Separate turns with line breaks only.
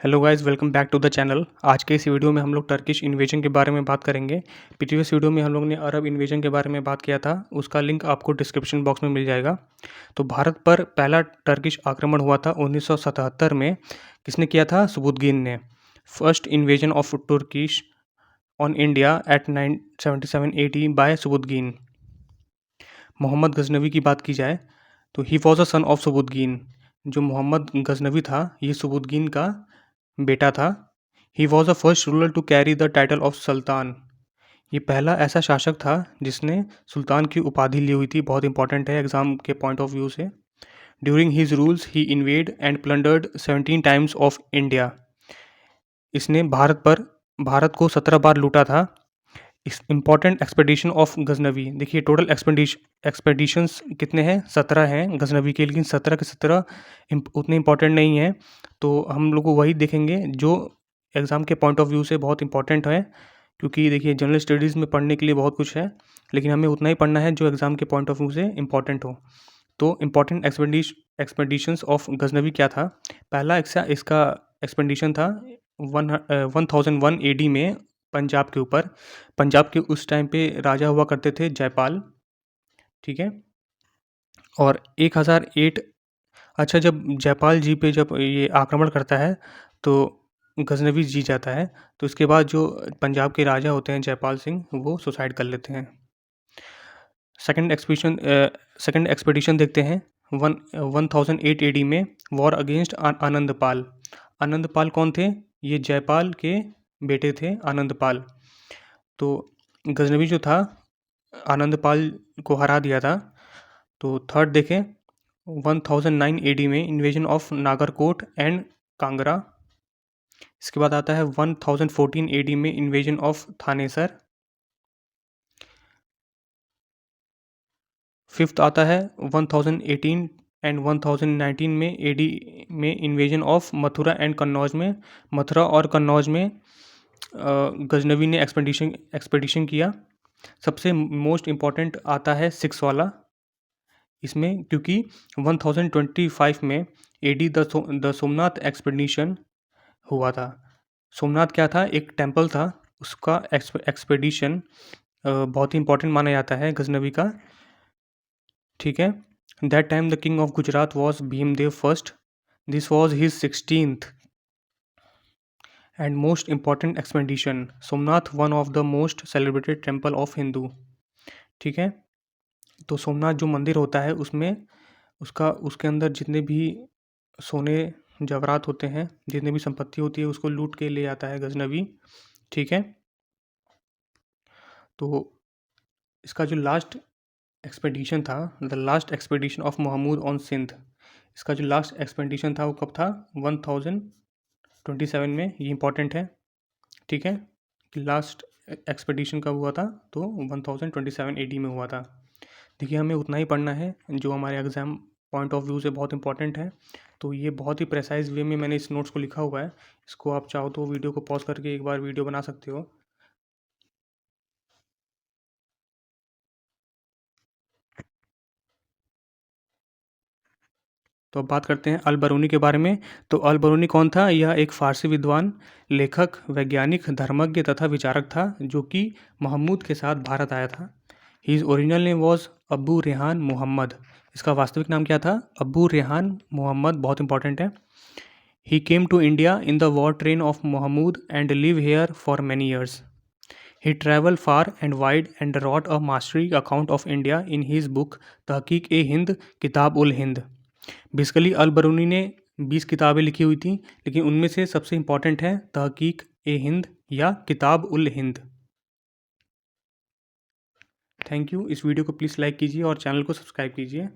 Hello guys, welcome back to the channel. आज के इस वीडियो में हम लोग टर्किश इन्वेजन के बारे में बात करेंगे। प्रीवियस वीडियो में हम लोग ने अरब इन्वेजन के बारे में बात किया था, उसका लिंक आपको डिस्क्रिप्शन बॉक्स में मिल जाएगा। तो भारत पर पहला टर्किश आक्रमण हुआ था 1977 में। किसने किया था? सुबुतगीन ने। First invasion of Turkish on India at 977 AD by Sabuktigin. Mohammad Ghaznavi की बात की जाए तो he was a son of सुबुतगीन। जो मोहम्मद गजनवी था ये सुबुतगीन का बेटा था। He was the first ruler to carry the title of sultan. ये पहला ऐसा शासक था जिसने सुल्तान की उपाधि ली हुई थी। बहुत इंपॉर्टेंट है एग्जाम के पॉइंट ऑफ व्यू से। During his rules he invade and plundered 17 times of India. इसने भारत को 17 बार लूटा था। इस इम्पॉर्टेंट एक्सपेडिशन ऑफ गजनवी, देखिए टोटल एक्सपेडिशंस कितने हैं? 17 हैं गजनवी के, लेकिन 17 के 17 उतने इंपॉर्टेंट नहीं हैं। तो हम लोग को वही देखेंगे जो एग्ज़ाम के पॉइंट ऑफ व्यू से बहुत इंपॉर्टेंट है। क्योंकि देखिए जनरल स्टडीज़ में पढ़ने के लिए बहुत कुछ है, लेकिन हमें उतना ही पढ़ना है जो एग्ज़ाम के पॉइंट ऑफ व्यू से इंपॉर्टेंट हो। तो इम्पॉर्टेंट एक्सपेडिशंस ऑफ गजनवी क्या था? पहला इसका एक्सपेडिशन था 1001 AD में पंजाब के ऊपर। पंजाब के उस टाइम पे राजा हुआ करते थे जयपाल, ठीक है। और 1008, अच्छा, जब जयपाल जी पे जब ये आक्रमण करता है तो गजनवी जी जाता है। तो इसके बाद जो पंजाब के राजा होते हैं जयपाल सिंह, वो सुसाइड कर लेते हैं। सेकंड एक्सपेडिशन देखते हैं 1008 AD में, वॉर अगेंस्ट आनंदपाल। आनंदपाल कौन थे? ये जयपाल के बेटे थे आनंदपाल। तो गजनवी जो था आनंदपाल को हरा दिया था। तो थर्ड देखें 1009 AD में invasion of Nagarkot and Kangra. इसके बाद आता है 1014 AD में इन्वेजन ऑफ थानेसर। फिफ्थ आता है 1018 एंड 1019 में AD में invasion of Mathura and Kannauj में। मथुरा और कन्नौज में गजनवी ने एक्सपेडिशन किया। सबसे मोस्ट इम्पॉर्टेंट आता है 6 वाला इसमें, क्योंकि 1025 में AD द सोमनाथ एक्सपेडिशन हुआ था। सोमनाथ क्या था? एक टेम्पल था, उसका एक्सपेडिशन बहुत ही इंपॉर्टेंट माना जाता है गजनवी का, ठीक है। That time the king of Gujarat was Bhimdev first. This was his 16th and most important expedition. Somnath one of the most celebrated temple of Hindu, ठीक है। तो सोमनाथ जो मंदिर होता है उसमें उसके अंदर जितने भी सोने जवाहरात होते हैं, जितनी भी संपत्ति होती है, उसको लूट के ले आता है गजनवी, ठीक है। तो इसका जो लास्ट एक्सपेडिशन था, the last expedition of Mahmud on Sindh, इसका जो लास्ट एक्सपेडिशन था वो कब था? 1027 में। ये इंपॉर्टेंट है, ठीक है, कि लास्ट एक्सपेडिशन कब हुआ था? तो 1027 AD में हुआ था। देखिए हमें उतना ही पढ़ना है जो हमारे एग्ज़ाम पॉइंट ऑफ व्यू से बहुत इंपॉर्टेंट है। तो ये बहुत ही प्रेसाइज वे में मैंने इस नोट्स को लिखा हुआ है। इसको आप चाहो तो वीडियो को पॉज करके एक बार वीडियो बना सकते हो। तो अब बात करते हैं अल बरूनी के बारे में। तो अल बरूनी कौन था? यह एक फ़ारसी विद्वान, लेखक, वैज्ञानिक, धर्मज्ञ तथा विचारक था जो कि महमूद के साथ भारत आया था। His original name was Abu Rehan Mohammad. इसका वास्तविक नाम क्या था? अबू रेहान मोहम्मद। बहुत इंपॉर्टेंट है। He came to India in the war train of Mohammad and live here for many years. He traveled far and wide and wrote a masterly account of India in his book Tahqiq-e-Hind Kitab-ul-Hind. Basically Al Biruni ने 20 किताबें लिखी हुई थी, लेकिन उनमें से सबसे important है तहकीक-ए-हिंद या किताब-उल-हिंद। Thank you. इस वीडियो को प्लीज़ लाइक कीजिए और चैनल को सब्सक्राइब कीजिए।